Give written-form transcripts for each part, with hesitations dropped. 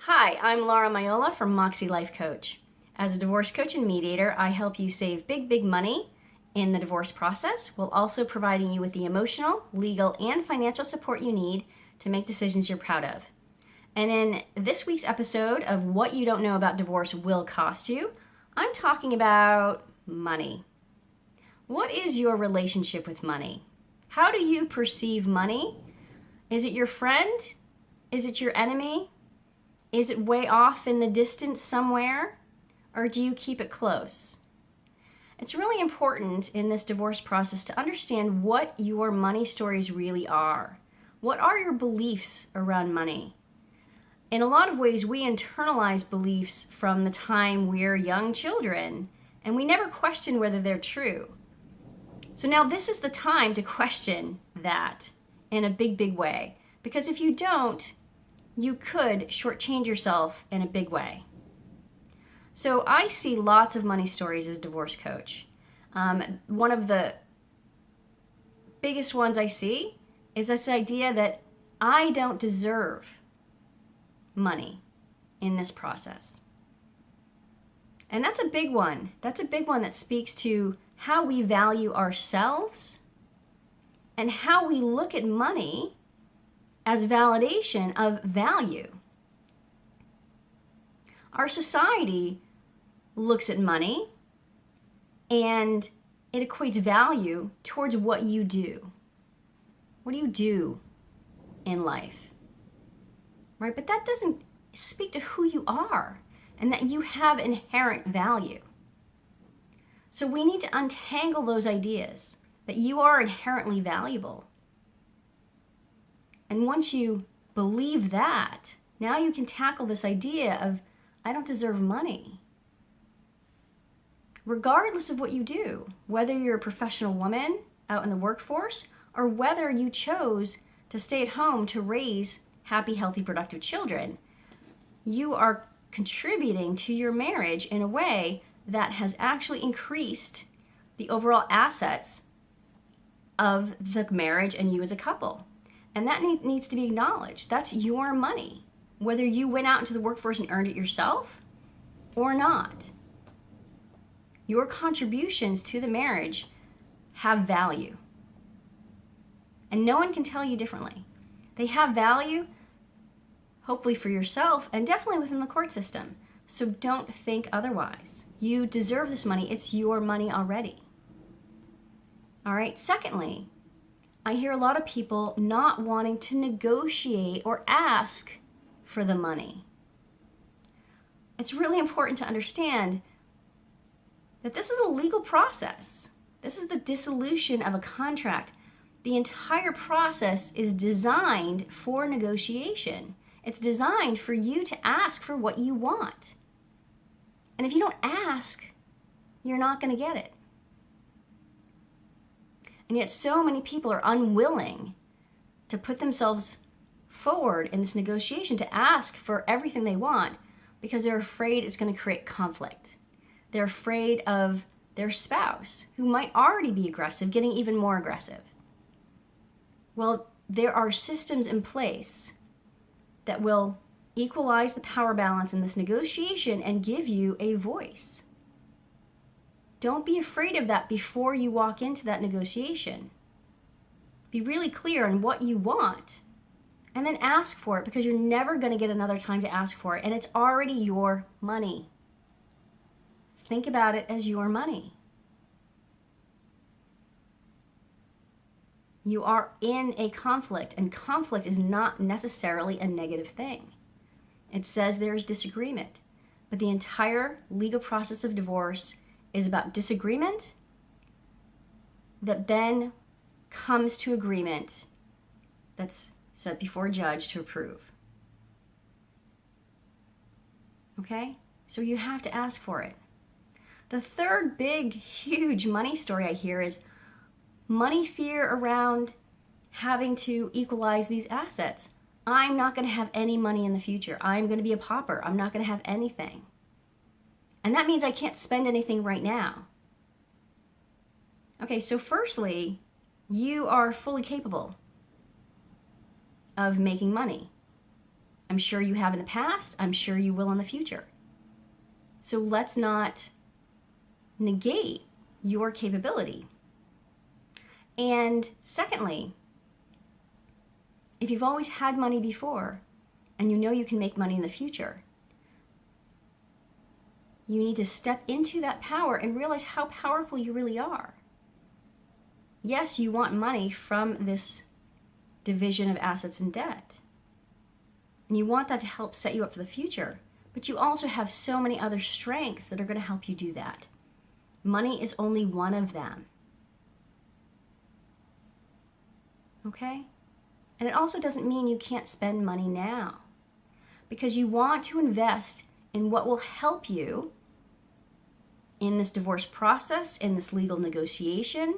Hi, I'm Laura Miolla from Moxie Life Coach. As a divorce coach and mediator, I help you save big money in the divorce process while also providing you with the emotional, legal, and financial support you need to make decisions you're proud of. And in this week's episode of What You Don't Know About Divorce Will Cost You, I'm talking about money. What is your relationship with money? How do you perceive money? Is it your friend? Is it your enemy? Is it way off in the distance somewhere? Or do you keep it close? It's really important in this divorce process to understand what your money stories really are. What are your beliefs around money? In a lot of ways, we internalize beliefs from the time we're young children, and we never question whether they're true. So now this is the time to question that in a big way. Because if you don't, you could shortchange yourself in a big way. So I see lots of money stories as divorce coach. One of the biggest ones I see is this idea that I don't deserve money in this process. And that's a big one. That's a big one that speaks to how we value ourselves and how we look at money as validation of value. Our society looks at money and it equates value towards what you do. What do you do in life? Right? But that doesn't speak to who you are and that you have inherent value. So we need to untangle those ideas that you are inherently valuable. And once you believe that, now you can tackle this idea of, I don't deserve money. Regardless of what you do, whether you're a professional woman out in the workforce or whether you chose to stay at home to raise happy, healthy, productive children, you are contributing to your marriage in a way that has actually increased the overall assets of the marriage and you as a couple. And that needs to be acknowledged. That's your money, whether you went out into the workforce and earned it yourself or not. Your contributions to the marriage have value. And no one can tell you differently. They have value, hopefully for yourself, and definitely within the court system. So don't think otherwise. You deserve this money. It's your money already. All right. Secondly, I hear a lot of people not wanting to negotiate or ask for the money. It's really important to understand that this is a legal process. This is the dissolution of a contract. The entire process is designed for negotiation. It's designed for you to ask for what you want. And if you don't ask, you're not going to get it. And yet so many people are unwilling to put themselves forward in this negotiation to ask for everything they want because they're afraid it's going to create conflict. They're afraid of their spouse, who might already be aggressive, getting even more aggressive. Well, there are systems in place that will equalize the power balance in this negotiation and give you a voice. Don't be afraid of that before you walk into that negotiation. Be really clear on what you want and then ask for it, because you're never going to get another time to ask for it, and it's already your money. Think about it as your money. You are in a conflict, and conflict is not necessarily a negative thing. It says there is disagreement, but the entire legal process of divorce is about disagreement that then comes to agreement that's set before a judge to approve. Okay? So you have to ask for it. The third big, huge money story I hear is money fear around having to equalize these assets. I'm not going to have any money in the future. I'm going to be a pauper. I'm not going to have anything. And that means I can't spend anything right now. Okay, so firstly, you are fully capable of making money. I'm sure you have in the past. I'm sure you will in the future. So let's not negate your capability. And secondly, if you've always had money before and you know you can make money in the future, you need to step into that power and realize how powerful you really are. Yes, you want money from this division of assets and debt. And you want that to help set you up for the future. But you also have so many other strengths that are going to help you do that. Money is only one of them. Okay? And it also doesn't mean you can't spend money now. Because you want to invest in what will help you in this divorce process, in this legal negotiation.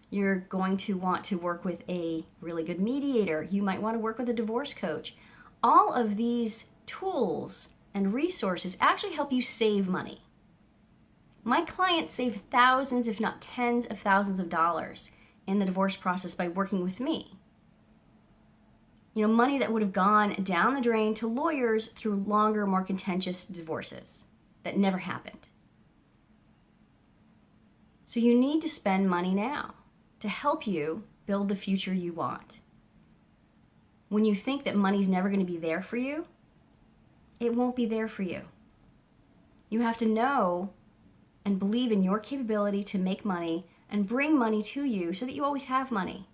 You're going to want to work with a really good mediator. You might want to work with a divorce coach. All of these tools and resources actually help you save money. My clients save thousands, if not tens of thousands of dollars in the divorce process by working with me. You know, money that would have gone down the drain to lawyers through longer, more contentious divorces that never happened. So you need to spend money now to help you build the future you want. When you think that money's never going to be there for you, it won't be there for you. You have to know and believe in your capability to make money and bring money to you so that you always have money.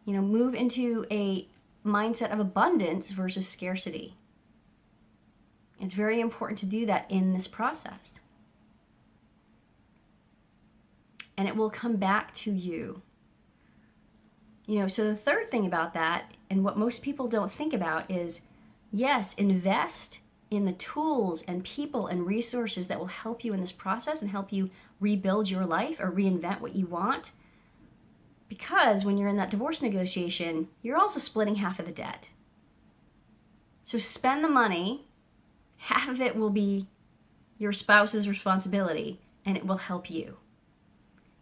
You know, move into a mindset of abundance versus scarcity. It's very important to do that in this process. And it will come back to you. You know, so the third thing about that, and what most people don't think about is, yes, invest in the tools and people and resources that will help you in this process and help you rebuild your life or reinvent what you want. Because when you're in that divorce negotiation, you're also splitting half of the debt. So spend the money. Half of it will be your spouse's responsibility, and it will help you.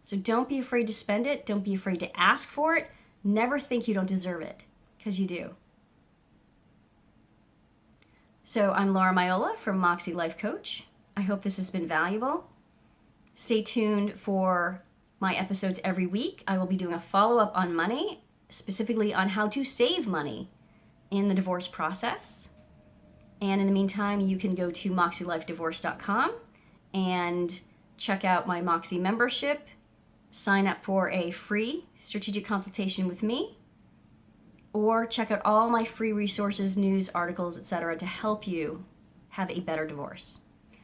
So don't be afraid to spend it. Don't be afraid to ask for it. Never think you don't deserve it, because you do. So I'm Laura Miolla from Moxie Life Coach. I hope this has been valuable. Stay tuned for my episodes every week. I will be doing a follow-up on money, specifically on how to save money in the divorce process. And in the meantime, you can go to moxielifedivorce.com and check out my Moxie membership, sign up for a free strategic consultation with me, or check out all my free resources, news, articles, etc. to help you have a better divorce.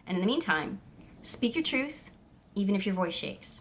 And in the meantime, speak your truth, even if your voice shakes.